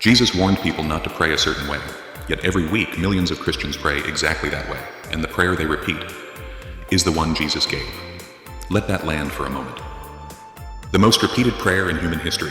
Jesus warned people not to pray a certain way, yet every week millions of Christians pray exactly that way, and the prayer they repeat is the one Jesus gave. Let that land for a moment. The most repeated prayer in human history,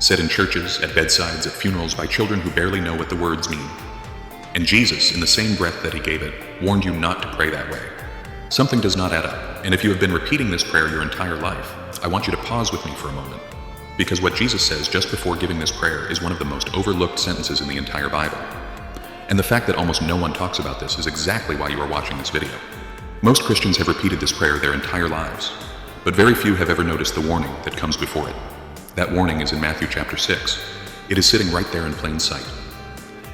said in churches, at bedsides, at funerals by children who barely know what the words mean. And Jesus, in the same breath that he gave it, warned you not to pray that way. Something does not add up, and if you have been repeating this prayer your entire life, I want you to pause with me for a moment, because what Jesus says just before giving this prayer is one of the most overlooked sentences in the entire Bible. And the fact that almost no one talks about this is exactly why you are watching this video. Most Christians have repeated this prayer their entire lives, but very few have ever noticed the warning that comes before it. That warning is in Matthew chapter 6. It is sitting right there in plain sight.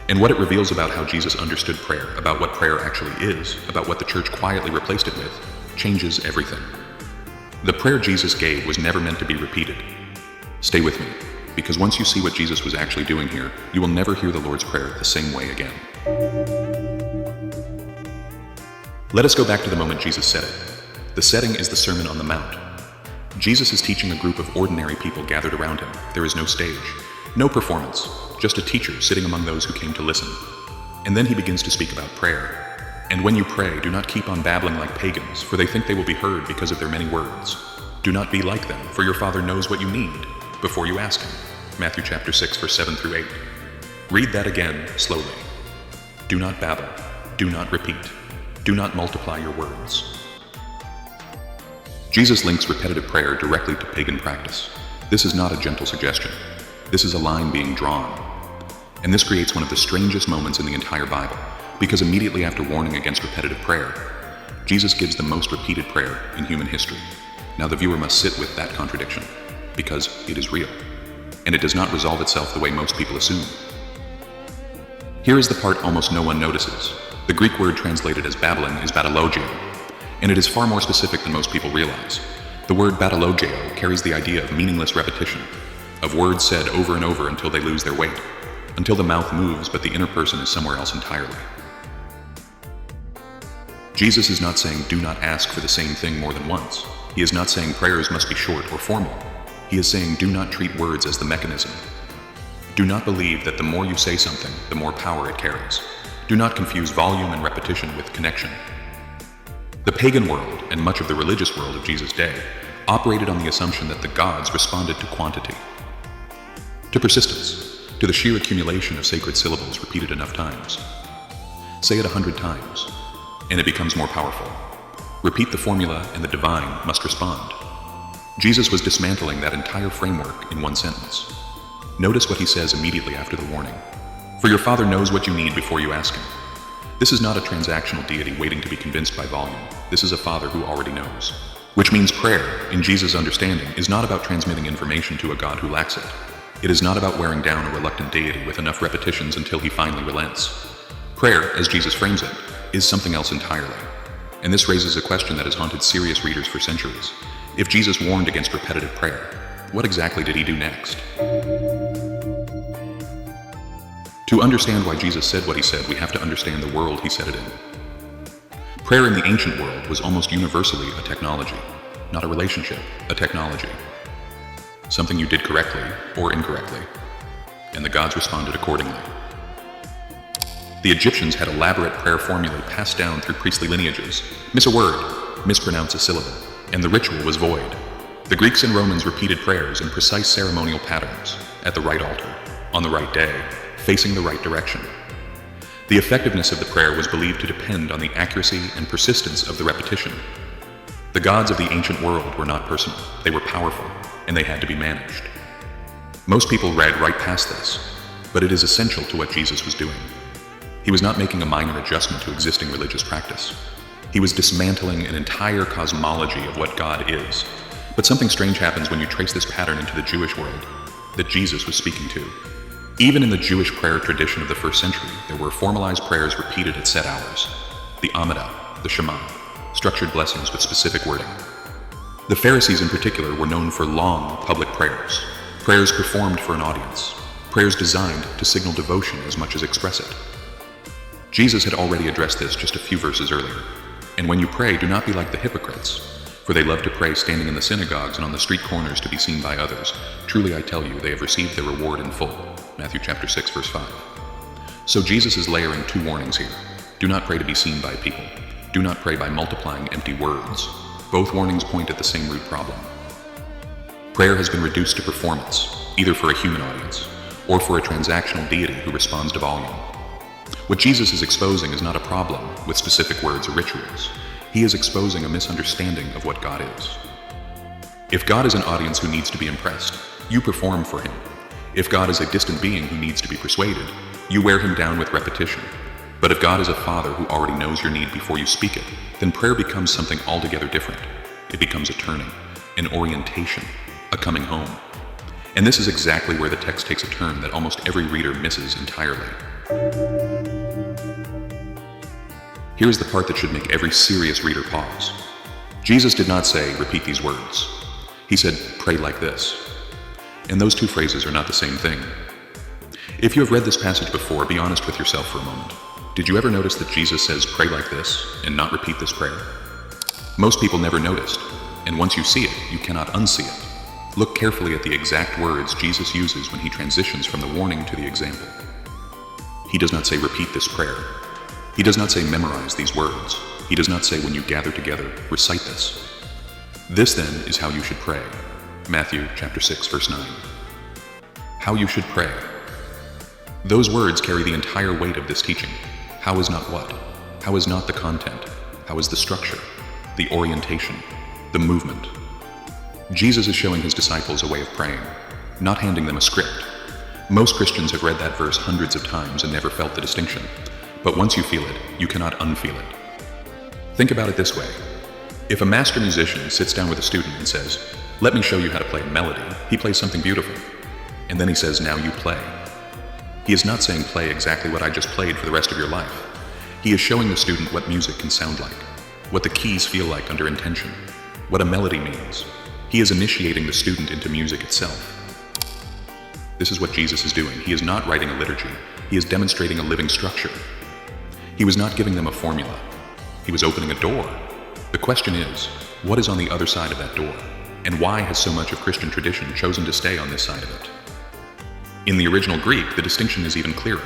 And what it reveals about how Jesus understood prayer, about what prayer actually is, about what the church quietly replaced it with, changes everything. The prayer Jesus gave was never meant to be repeated. Stay with me, because once you see what Jesus was actually doing here, you will never hear the Lord's Prayer the same way again. Let us go back to the moment Jesus said it. The setting is the Sermon on the Mount. Jesus is teaching a group of ordinary people gathered around him. There is no stage, no performance, just a teacher sitting among those who came to listen. And then he begins to speak about prayer. And when you pray, do not keep on babbling like pagans, for they think they will be heard because of their many words. Do not be like them, for your Father knows what you need before you ask him. Matthew chapter 6, verse 7 through 8. Read that again slowly. Do not babble. Do not repeat. Do not multiply your words. Jesus links repetitive prayer directly to pagan practice. This is not a gentle suggestion. This is a line being drawn. And this creates one of the strangest moments in the entire Bible, because immediately after warning against repetitive prayer, Jesus gives the most repeated prayer in human history. Now the viewer must sit with that contradiction, because it is real, and it does not resolve itself the way most people assume. Here is the part almost no one notices. The Greek word translated as babbling is batalogio, and it is far more specific than most people realize. The word batalogio carries the idea of meaningless repetition, of words said over and over until they lose their weight, until the mouth moves but the inner person is somewhere else entirely. Jesus is not saying do not ask for the same thing more than once. He is not saying prayers must be short or formal. He is saying do not treat words as the mechanism. Do not believe that the more you say something, the more power it carries. Do not confuse volume and repetition with connection. The pagan world, and much of the religious world of Jesus' day, operated on the assumption that the gods responded to quantity, to persistence, to the sheer accumulation of sacred syllables repeated enough times. Say it 100 times, and it becomes more powerful. Repeat the formula, and the divine must respond. Jesus was dismantling that entire framework in one sentence. Notice what he says immediately after the warning. For your Father knows what you need before you ask him. This is not a transactional deity waiting to be convinced by volume. This is a Father who already knows. Which means prayer, in Jesus' understanding, is not about transmitting information to a God who lacks it. It is not about wearing down a reluctant deity with enough repetitions until he finally relents. Prayer, as Jesus frames it, is something else entirely. And this raises a question that has haunted serious readers for centuries. If Jesus warned against repetitive prayer, what exactly did he do next? To understand why Jesus said what he said, we have to understand the world he said it in. Prayer in the ancient world was almost universally a technology, not a relationship, a technology. Something you did correctly or incorrectly, and the gods responded accordingly. The Egyptians had elaborate prayer formulae passed down through priestly lineages. Miss a word, mispronounce a syllable, and the ritual was void. The Greeks and Romans repeated prayers in precise ceremonial patterns, at the right altar, on the right day, facing the right direction. The effectiveness of the prayer was believed to depend on the accuracy and persistence of the repetition. The gods of the ancient world were not personal, they were powerful, and they had to be managed. Most people read right past this, but it is essential to what Jesus was doing. He was not making a minor adjustment to existing religious practice. He was dismantling an entire cosmology of what God is. But something strange happens when you trace this pattern into the Jewish world that Jesus was speaking to. Even in the Jewish prayer tradition of the first century, there were formalized prayers repeated at set hours. The Amidah, the Shema, structured blessings with specific wording. The Pharisees in particular were known for long public prayers, prayers performed for an audience, prayers designed to signal devotion as much as express it. Jesus had already addressed this just a few verses earlier. And when you pray, do not be like the hypocrites, for they love to pray standing in the synagogues and on the street corners to be seen by others. Truly I tell you, they have received their reward in full. Matthew chapter 6, verse 5. So Jesus is layering two warnings here. Do not pray to be seen by people. Do not pray by multiplying empty words. Both warnings point at the same root problem. Prayer has been reduced to performance, either for a human audience or for a transactional deity who responds to volume. What Jesus is exposing is not a problem with specific words or rituals. He is exposing a misunderstanding of what God is. If God is an audience who needs to be impressed, you perform for him. If God is a distant being who needs to be persuaded, you wear him down with repetition. But if God is a father who already knows your need before you speak it, then prayer becomes something altogether different. It becomes a turning, an orientation, a coming home. And this is exactly where the text takes a turn that almost every reader misses entirely. Here is the part that should make every serious reader pause. Jesus did not say, repeat these words. He said, pray like this. And those two phrases are not the same thing. If you have read this passage before, be honest with yourself for a moment. Did you ever notice that Jesus says, pray like this, and not repeat this prayer? Most people never noticed, and once you see it, you cannot unsee it. Look carefully at the exact words Jesus uses when he transitions from the warning to the example. He does not say, repeat this prayer. He does not say, memorize these words. He does not say, when you gather together, recite this. This then is how you should pray. Matthew chapter 6, verse 9. How you should pray. Those words carry the entire weight of this teaching. How is not what? How is not the content? How is the structure, the orientation, the movement? Jesus is showing his disciples a way of praying, not handing them a script. Most Christians have read that verse hundreds of times and never felt the distinction. But once you feel it, you cannot unfeel it. Think about it this way. If a master musician sits down with a student and says, let me show you how to play a melody, he plays something beautiful. And then he says, now you play. He is not saying play exactly what I just played for the rest of your life. He is showing the student what music can sound like, what the keys feel like under intention, what a melody means. He is initiating the student into music itself. This is what Jesus is doing. He is not writing a liturgy. He is demonstrating a living structure. He was not giving them a formula. He was opening a door. The question is, what is on the other side of that door? And why has so much of Christian tradition chosen to stay on this side of it? In the original Greek, the distinction is even clearer.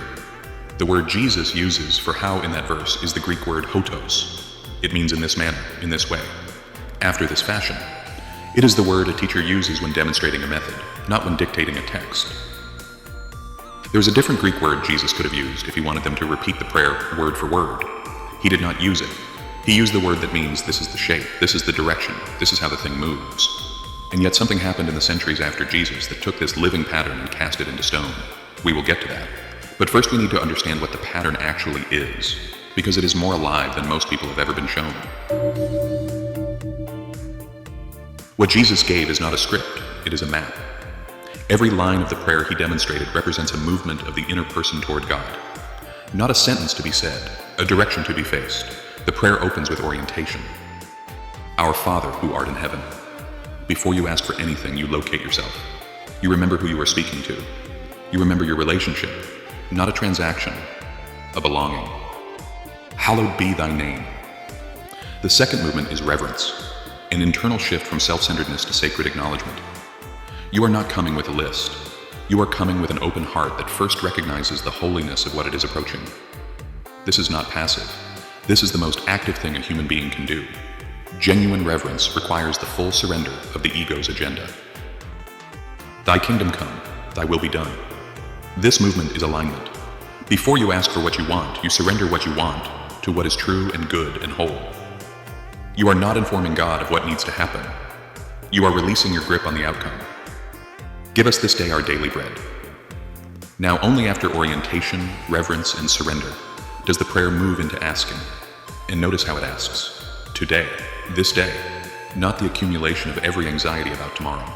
The word Jesus uses for how in that verse is the Greek word hotos. It means in this manner, in this way, after this fashion. It is the word a teacher uses when demonstrating a method, not when dictating a text. There's a different Greek word Jesus could have used if he wanted them to repeat the prayer word for word. He did not use it. He used the word that means this is the shape, this is the direction, this is how the thing moves. And yet something happened in the centuries after Jesus that took this living pattern and cast it into stone. We will get to that. But first we need to understand what the pattern actually is, because it is more alive than most people have ever been shown. What Jesus gave is not a script, it is a map. Every line of the prayer he demonstrated represents a movement of the inner person toward God. Not a sentence to be said, a direction to be faced. The prayer opens with orientation. Our Father who art in heaven. Before you ask for anything, you locate yourself. You remember who you are speaking to. You remember your relationship, not a transaction, a belonging. Hallowed be thy name. The second movement is reverence, an internal shift from self-centeredness to sacred acknowledgement. You are not coming with a list. You are coming with an open heart that first recognizes the holiness of what it is approaching. This is not passive. This is the most active thing a human being can do. Genuine reverence requires the full surrender of the ego's agenda. Thy kingdom come, thy will be done. This movement is alignment. Before you ask for what you want, you surrender what you want to what is true and good and whole. You are not informing God of what needs to happen. You are releasing your grip on the outcome. Give us this day our daily bread. Now, only after orientation, reverence, and surrender does the prayer move into asking. And notice how it asks. Today, this day, not the accumulation of every anxiety about tomorrow.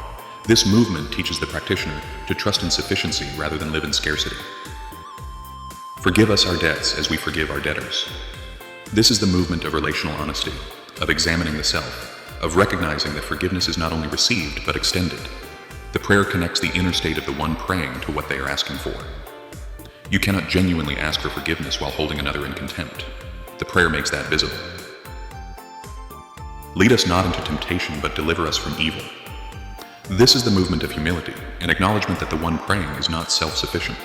This movement teaches the practitioner to trust in sufficiency rather than live in scarcity. Forgive us our debts as we forgive our debtors. This is the movement of relational honesty, of examining the self, of recognizing that forgiveness is not only received but extended. The prayer connects the inner state of the one praying to what they are asking for. You cannot genuinely ask for forgiveness while holding another in contempt. The prayer makes that visible. Lead us not into temptation, but deliver us from evil. This is the movement of humility, an acknowledgement that the one praying is not self-sufficient.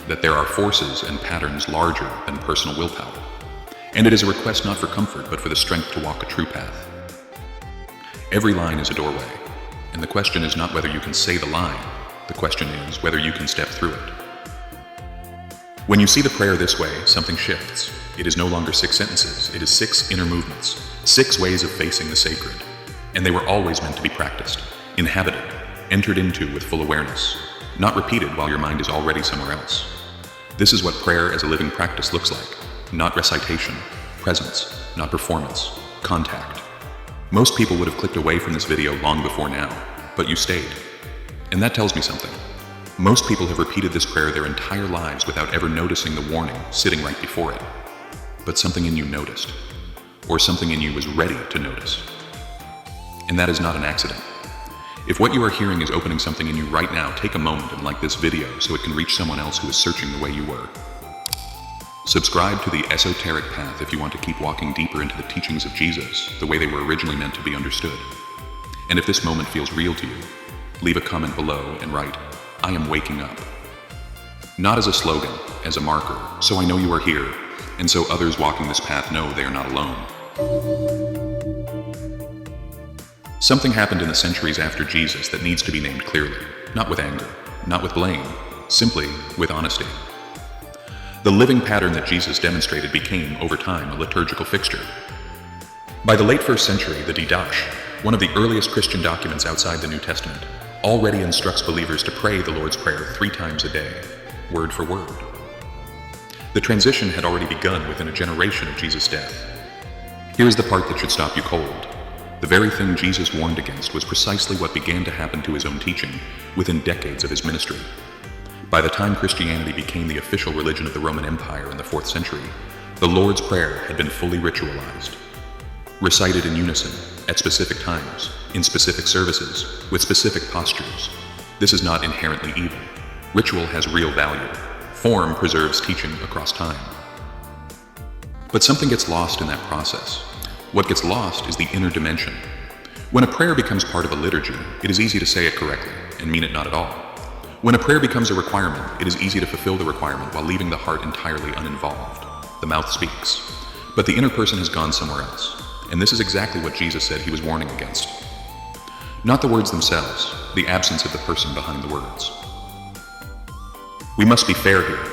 that there are forces and patterns larger than personal willpower. And it is a request not for comfort, but for the strength to walk a true path. Every line is a doorway, and the question is not whether you can say the line, the question is whether you can step through it. When you see the prayer this way, something shifts. It is no longer 6 sentences, it is 6 inner movements, 6 ways of facing the sacred. And they were always meant to be practiced, inhabited, entered into with full awareness, not repeated while your mind is already somewhere else. This is what prayer as a living practice looks like, not recitation, presence, not performance, contact. Most people would have clicked away from this video long before now, but you stayed. And that tells me something. Most people have repeated this prayer their entire lives without ever noticing the warning sitting right before it. But something in you noticed, or something in you was ready to notice. And that is not an accident. If what you are hearing is opening something in you right now, take a moment and like this video so it can reach someone else who is searching the way you were. Subscribe to the esoteric path if you want to keep walking deeper into the teachings of Jesus, the way they were originally meant to be understood. And if this moment feels real to you, leave a comment below and write, "I am waking up." Not as a slogan, as a marker, so I know you are here, and so others walking this path know they are not alone. Something happened in the centuries after Jesus that needs to be named clearly, not with anger, not with blame, simply with honesty. The living pattern that Jesus demonstrated became, over time, a liturgical fixture. By the late 1st century, the Didache, one of the earliest Christian documents outside the New Testament, already instructs believers to pray the Lord's Prayer 3 times a day, word for word. The transition had already begun within a generation of Jesus' death. Here is the part that should stop you cold. The very thing Jesus warned against was precisely what began to happen to his own teaching within decades of his ministry. By the time Christianity became the official religion of the Roman Empire in the 4th century, the Lord's Prayer had been fully ritualized. Recited in unison, at specific times, in specific services, with specific postures. This is not inherently evil. Ritual has real value. Form preserves teaching across time. But something gets lost in that process. What gets lost is the inner dimension. When a prayer becomes part of a liturgy, it is easy to say it correctly and mean it not at all. When a prayer becomes a requirement, it is easy to fulfill the requirement while leaving the heart entirely uninvolved. The mouth speaks, but the inner person has gone somewhere else. And this is exactly what Jesus said he was warning against. Not the words themselves, the absence of the person behind the words. We must be fair here.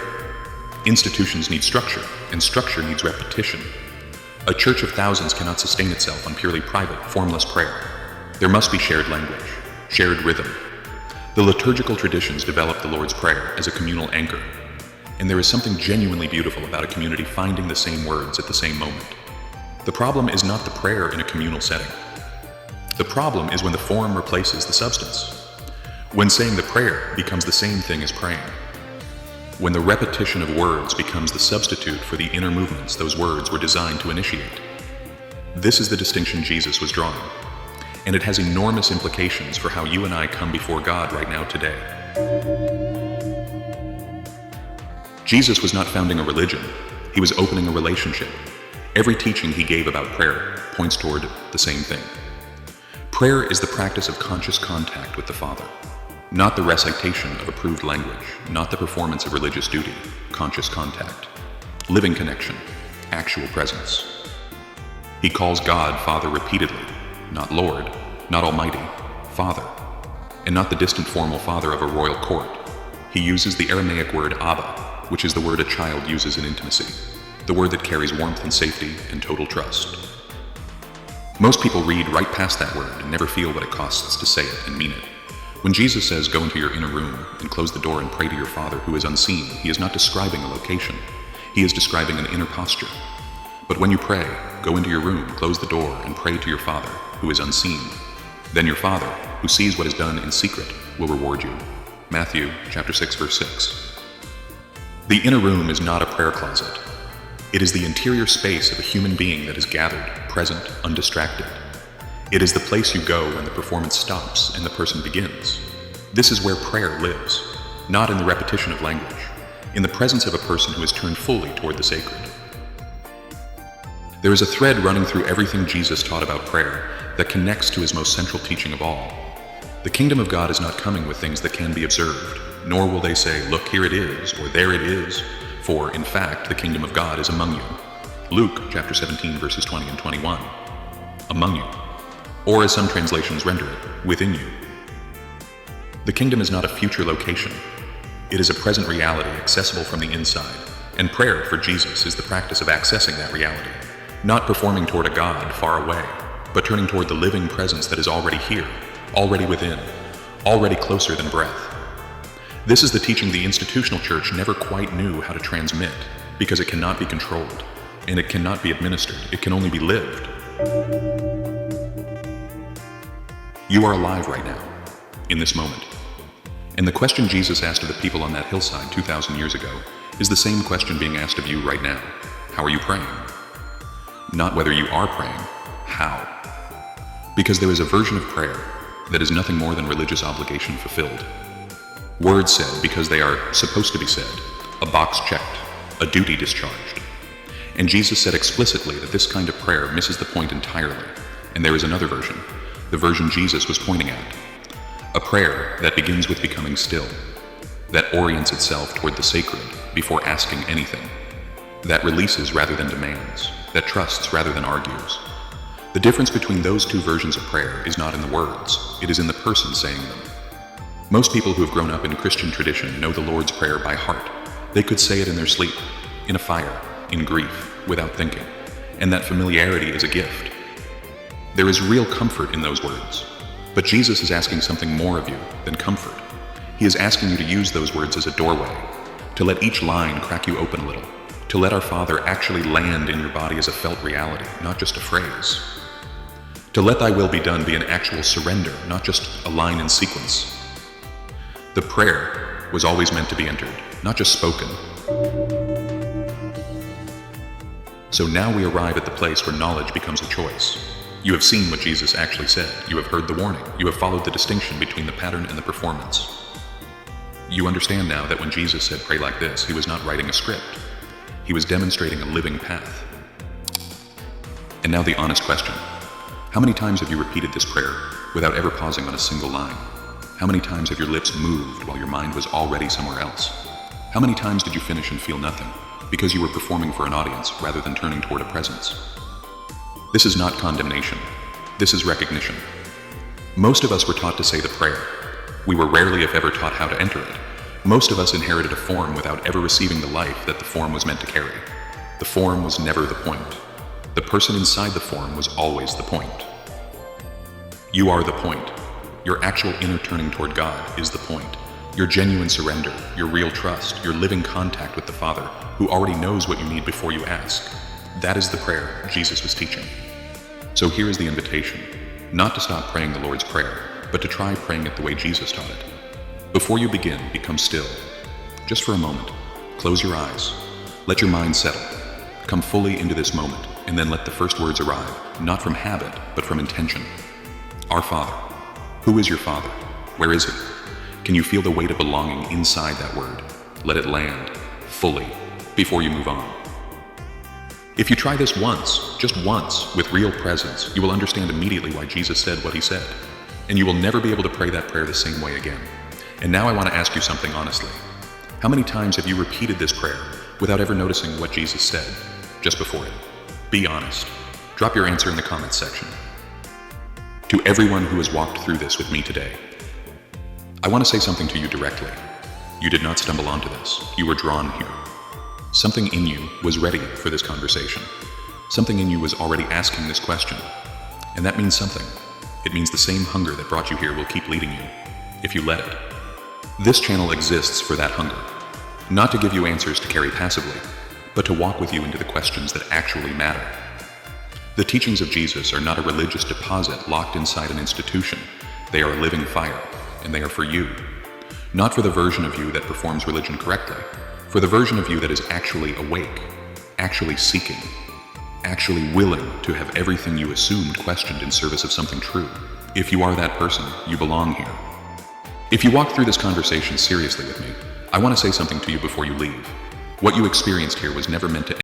Institutions need structure, and structure needs repetition. A church of thousands cannot sustain itself on purely private, formless prayer. There must be shared language, shared rhythm. The liturgical traditions developed the Lord's Prayer as a communal anchor, and there is something genuinely beautiful about a community finding the same words at the same moment. The problem is not the prayer in a communal setting. The problem is when the form replaces the substance. When saying the prayer becomes the same thing as praying. When the repetition of words becomes the substitute for the inner movements those words were designed to initiate. This is the distinction Jesus was drawing, and it has enormous implications for how you and I come before God right now today. Jesus was not founding a religion, he was opening a relationship. Every teaching he gave about prayer points toward the same thing. Prayer is the practice of conscious contact with the Father, not the recitation of approved language, not the performance of religious duty, conscious contact, living connection, actual presence. He calls God Father repeatedly, not Lord, not Almighty, Father, and not the distant formal father of a royal court. He uses the Aramaic word Abba, which is the word a child uses in intimacy, the word that carries warmth and safety and total trust. Most people read right past that word and never feel what it costs to say it and mean it. When Jesus says, "Go into your inner room and close the door and pray to your Father who is unseen," he is not describing a location. He is describing an inner posture. But when you pray, go into your room, close the door, and pray to your Father who is unseen. Then your Father, who sees what is done in secret, will reward you. Matthew chapter 6, verse 6. The inner room is not a prayer closet. It is the interior space of a human being that is gathered, present, undistracted. It is the place you go when the performance stops and the person begins. This is where prayer lives, not in the repetition of language, in the presence of a person who is turned fully toward the sacred. There is a thread running through everything Jesus taught about prayer that connects to his most central teaching of all. The kingdom of God is not coming with things that can be observed, nor will they say, "Look, here it is," or "There it is," for, in fact, the kingdom of God is among you. Luke chapter 17, verses 20 and 21. Among you. Or as some translations render it, within you. The kingdom is not a future location. It is a present reality accessible from the inside, and prayer for Jesus is the practice of accessing that reality, not performing toward a God far away, but turning toward the living presence that is already here, already within, already closer than breath. This is the teaching the institutional church never quite knew how to transmit, because it cannot be controlled, and it cannot be administered. It can only be lived. You are alive right now, in this moment. And the question Jesus asked of the people on that hillside 2,000 years ago is the same question being asked of you right now. How are you praying? Not whether you are praying, how. Because there is a version of prayer that is nothing more than religious obligation fulfilled. Words said because they are supposed to be said, a box checked, a duty discharged. And Jesus said explicitly that this kind of prayer misses the point entirely. And there is another version, the version Jesus was pointing at. A prayer that begins with becoming still, that orients itself toward the sacred before asking anything, that releases rather than demands, that trusts rather than argues. The difference between those two versions of prayer is not in the words, it is in the person saying them. Most people who have grown up in Christian tradition know the Lord's Prayer by heart. They could say it in their sleep, in a fire, in grief, without thinking, and that familiarity is a gift. There is real comfort in those words, but Jesus is asking something more of you than comfort. He is asking you to use those words as a doorway, to let each line crack you open a little, to let our Father actually land in your body as a felt reality, not just a phrase. To let thy will be done be an actual surrender, not just a line in sequence. The prayer was always meant to be entered, not just spoken. So now we arrive at the place where knowledge becomes a choice. You have seen what Jesus actually said. You have heard the warning. You have followed the distinction between the pattern and the performance. You understand now that when Jesus said pray like this, he was not writing a script. He was demonstrating a living path. And now the honest question. How many times have you repeated this prayer without ever pausing on a single line? How many times have your lips moved while your mind was already somewhere else? How many times did you finish and feel nothing because you were performing for an audience rather than turning toward a presence? This is not condemnation. This is recognition. Most of us were taught to say the prayer. We were rarely, if ever, taught how to enter it. Most of us inherited a form without ever receiving the life that the form was meant to carry. The form was never the point. The person inside the form was always the point. You are the point. Your actual inner turning toward God is the point. Your genuine surrender, your real trust, your living contact with the Father, who already knows what you need before you ask. That is the prayer Jesus was teaching. So here is the invitation, not to stop praying the Lord's Prayer, but to try praying it the way Jesus taught it. Before you begin, become still. Just for a moment. Close your eyes. Let your mind settle. Come fully into this moment, and then let the first words arrive, not from habit, but from intention. Our Father. Who is your Father? Where is he? Can you feel the weight of belonging inside that word? Let it land, fully, before you move on. If you try this once, just once, with real presence, you will understand immediately why Jesus said what he said. And you will never be able to pray that prayer the same way again. And now I want to ask you something honestly. How many times have you repeated this prayer without ever noticing what Jesus said just before it? Be honest. Drop your answer in the comments section. To everyone who has walked through this with me today, I want to say something to you directly. You did not stumble onto this. You were drawn here. Something in you was ready for this conversation. Something in you was already asking this question. And that means something. It means the same hunger that brought you here will keep leading you, if you let it. This channel exists for that hunger. Not to give you answers to carry passively, but to walk with you into the questions that actually matter. The teachings of Jesus are not a religious deposit locked inside an institution. They are a living fire, and they are for you. Not for the version of you that performs religion correctly, for the version of you that is actually awake, actually seeking, actually willing to have everything you assumed questioned in service of something true. If you are that person, you belong here. If you walk through this conversation seriously with me, I want to say something to you before you leave. What you experienced here was never meant to